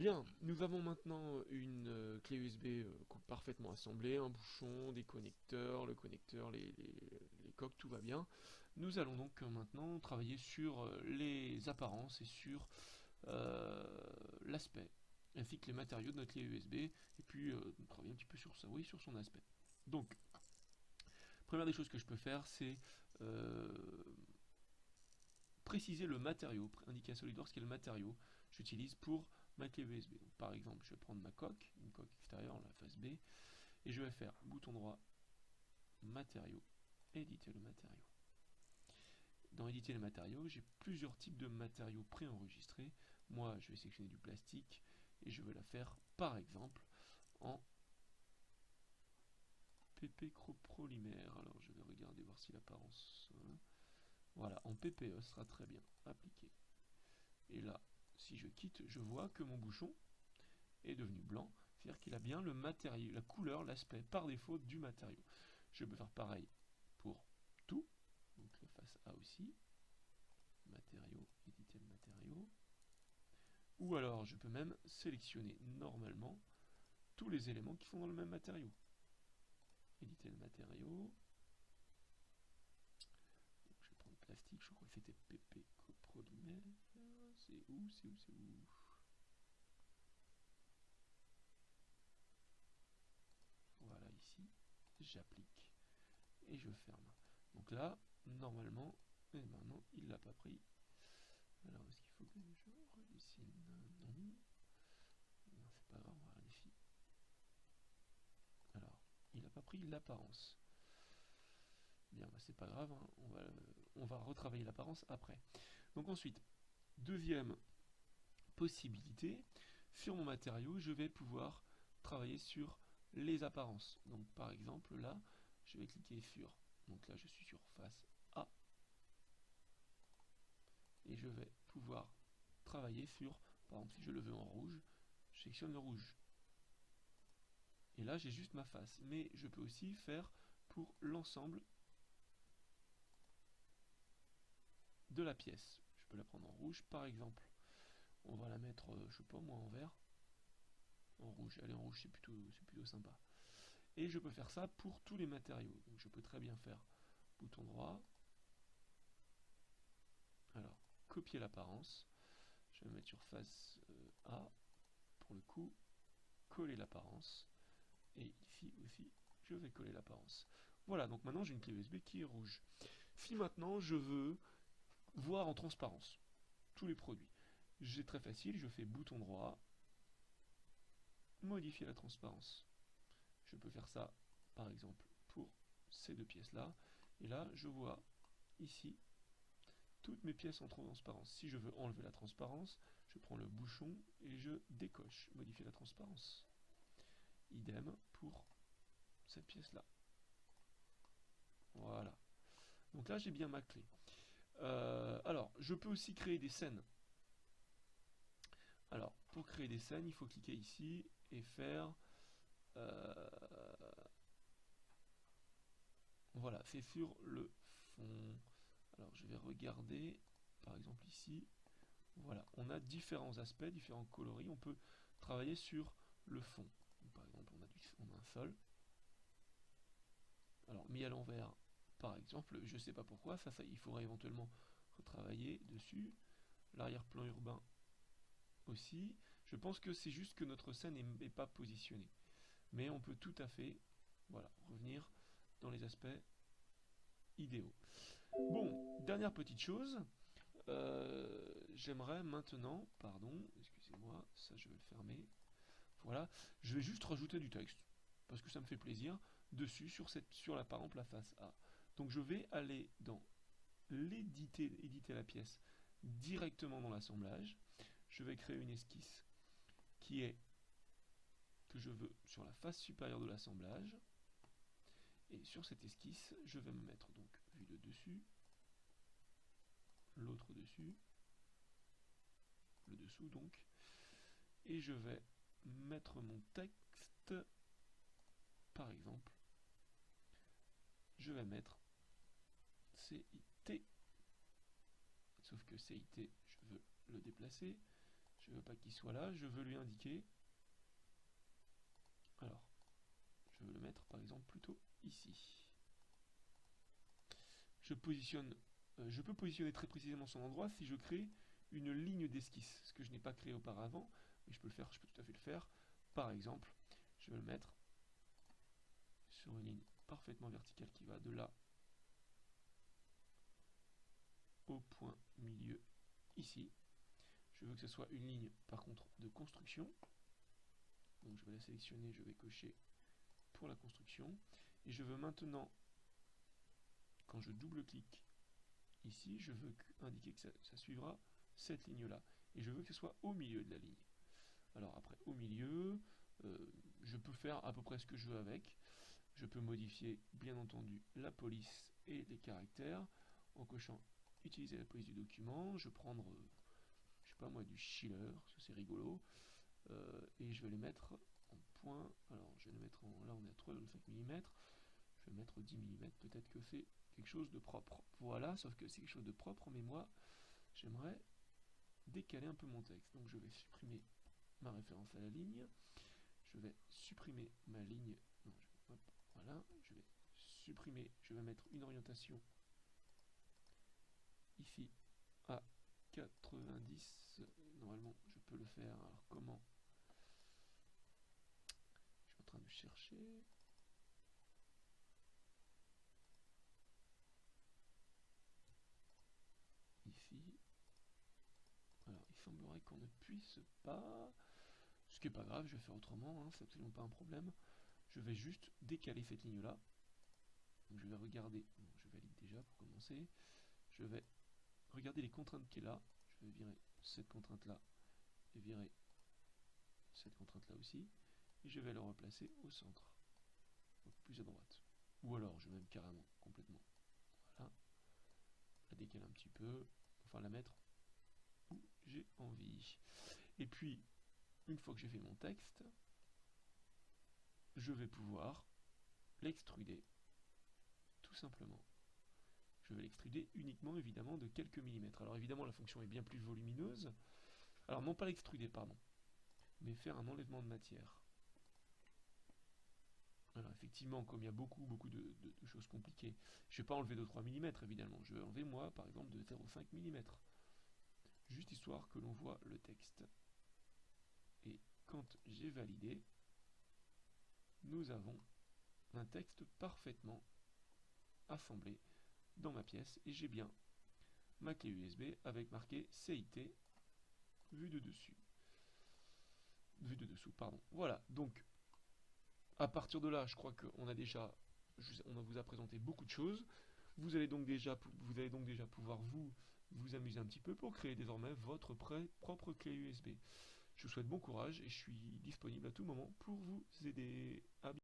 Bien, nous avons maintenant une clé USB parfaitement assemblée, un bouchon, des connecteurs, le connecteur, les coques, tout va bien. Nous allons donc maintenant travailler sur les apparences et sur l'aspect, ainsi que les matériaux de notre clé USB, et puis travailler un petit peu sur ça, oui, sur son aspect. Donc, première des choses que je peux faire, c'est préciser le matériau, indiquer à SolidWorks quel matériau j'utilise pour ma clé USB. Donc, par exemple, je vais prendre ma coque, une coque extérieure, la face B, et je vais faire bouton droit, matériaux, éditer le matériau. Dans éditer les matériaux, j'ai plusieurs types de matériaux préenregistrés. Moi, je vais sélectionner du plastique et je vais la faire, par exemple, en PP coprolymère. Alors, je vais regarder voir si l'apparence... Voilà, en PPE sera très bien appliqué. Et là, si je quitte, je vois que mon bouchon est devenu blanc, c'est-à-dire qu'il a bien le matériau, la couleur, l'aspect par défaut du matériau. Je peux faire pareil pour tout, donc la face A aussi, matériau, éditer le matériau, ou alors je peux même sélectionner normalement tous les éléments qui font dans le même matériau. Éditer le matériau, donc je vais prendre plastique, je crois que c'était PP copolymère, c'est où, c'est où, c'est où? Voilà, ici, j'applique et je ferme. Donc là, normalement, et maintenant, il l'a pas pris. Alors, est-ce qu'il faut que je redessine? Non. Non, c'est pas grave, on va vérifier. Alors, il n'a pas pris l'apparence. Bien, bah, c'est pas grave, hein, on va retravailler l'apparence après. Donc ensuite, deuxième possibilité, sur mon matériau, je vais pouvoir travailler sur les apparences. Donc par exemple, là, je vais cliquer sur, donc là je suis sur face A, et je vais pouvoir travailler sur, par exemple si je le veux en rouge, je sélectionne le rouge. Et là j'ai juste ma face, mais je peux aussi faire pour l'ensemble de la pièce. Je peux la prendre en rouge par exemple. On va la mettre, je sais pas moi, en vert. En rouge, allez en rouge c'est plutôt sympa. Et je peux faire ça pour tous les matériaux. Donc je peux très bien faire bouton droit. Alors, copier l'apparence. Je vais mettre sur face A pour le coup, coller l'apparence. Et ici aussi, je vais coller l'apparence. Voilà, donc maintenant j'ai une clé USB qui est rouge. Si maintenant je veux voir en transparence tous les produits, c'est très facile, je fais bouton droit, modifier la transparence. Je peux faire ça, par exemple, pour ces deux pièces-là. Et là, je vois ici toutes mes pièces en transparence. Si je veux enlever la transparence, je prends le bouchon et je décoche, modifier la transparence. Idem pour cette pièce-là. Voilà. Donc là, j'ai bien ma clé. Alors, je peux aussi créer des scènes. Alors, pour créer des scènes, il faut cliquer ici et faire... voilà, c'est sur le fond. Alors, je vais regarder, par exemple ici. Voilà, on a différents aspects, différents coloris. On peut travailler sur le fond. Donc, par exemple, on a un sol. Alors, mis à l'envers, par exemple, je ne sais pas pourquoi, ça, il faudrait éventuellement retravailler dessus. L'arrière-plan urbain aussi. Je pense que c'est juste que notre scène n'est pas positionnée. Mais on peut tout à fait, voilà, revenir dans les aspects idéaux. Bon, dernière petite chose. J'aimerais maintenant, pardon, excusez-moi, ça je vais le fermer. Voilà, je vais juste rajouter du texte parce que ça me fait plaisir dessus sur la par exemple la face A. Donc je vais aller dans éditer la pièce directement dans l'assemblage. Je vais créer une esquisse qui est que je veux sur la face supérieure de l'assemblage. Et sur cette esquisse, je vais me mettre donc vue de dessus, l'autre dessus, le dessous donc, et je vais mettre mon texte, par exemple, je vais mettre CIT, sauf que CIT, je veux le déplacer, je je veux pas qu'il soit là, je veux lui indiquer. Alors, je veux le mettre par exemple plutôt ici. Je peux positionner très précisément son endroit si je crée une ligne d'esquisse, ce que je n'ai pas créé auparavant, mais je peux tout à fait le faire. Par exemple, je vais le mettre sur une ligne parfaitement verticale qui va de là au point milieu ici. Je veux que ce soit une ligne par contre de construction. Donc je vais la sélectionner, je vais cocher pour la construction. Et je veux maintenant, quand je double-clique ici, je veux indiquer que ça suivra cette ligne-là. Et je veux que ce soit au milieu de la ligne. Alors après, au milieu, je peux faire à peu près ce que je veux avec. Je peux modifier, bien entendu, la police et les caractères en cochant utiliser la police du document. Je vais prendre, je sais pas moi, du Schiller, c'est rigolo. Et je vais les mettre en point. Alors, je vais les mettre en. Là, on est à 3,5 mm. Je vais mettre 10 mm. Peut-être que c'est quelque chose de propre. Voilà, sauf que c'est quelque chose de propre, mais moi, j'aimerais décaler un peu mon texte. Donc, je vais supprimer ma référence à la ligne. Je vais supprimer ma ligne. Non, hop, voilà. Je vais supprimer. Je vais mettre une orientation ici à 90. Normalement, je peux le faire. Alors, comment? Je suis en train de chercher. Ici. Alors, il semblerait qu'on ne puisse pas. Ce qui n'est pas grave, je vais faire autrement, hein, c'est absolument pas un problème. Je vais juste décaler cette ligne-là. Donc je vais regarder, bon, je valide déjà pour commencer. Je vais regarder les contraintes qu'il a. Je vais virer cette contrainte-là et virer cette contrainte-là aussi. Et je vais le replacer au centre, donc plus à droite. Ou alors, je vais même carrément, complètement. Voilà. La décaler un petit peu, enfin la mettre où j'ai envie. Et puis, une fois que j'ai fait mon texte, je vais pouvoir l'extruder, tout simplement. Je vais l'extruder uniquement, évidemment, de quelques millimètres. Alors évidemment, la fonction est bien plus volumineuse. Alors non pas l'extruder, pardon, mais faire un enlèvement de matière. Alors effectivement, comme il y a beaucoup de choses compliquées, je ne vais pas enlever de 3 mm, évidemment. Je vais enlever, moi, par exemple, de 0,5 mm. Juste histoire que l'on voit le texte. Et quand j'ai validé, nous avons un texte parfaitement assemblé dans ma pièce et j'ai bien ma clé USB avec marqué CIT vue de dessus. Vue de dessous, pardon. Voilà, donc à partir de là, je crois qu'on a déjà, on vous a présenté beaucoup de choses. Vous allez donc déjà pouvoir vous amuser un petit peu pour créer désormais votre propre clé USB. Je vous souhaite bon courage et je suis disponible à tout moment pour vous aider. À bientôt.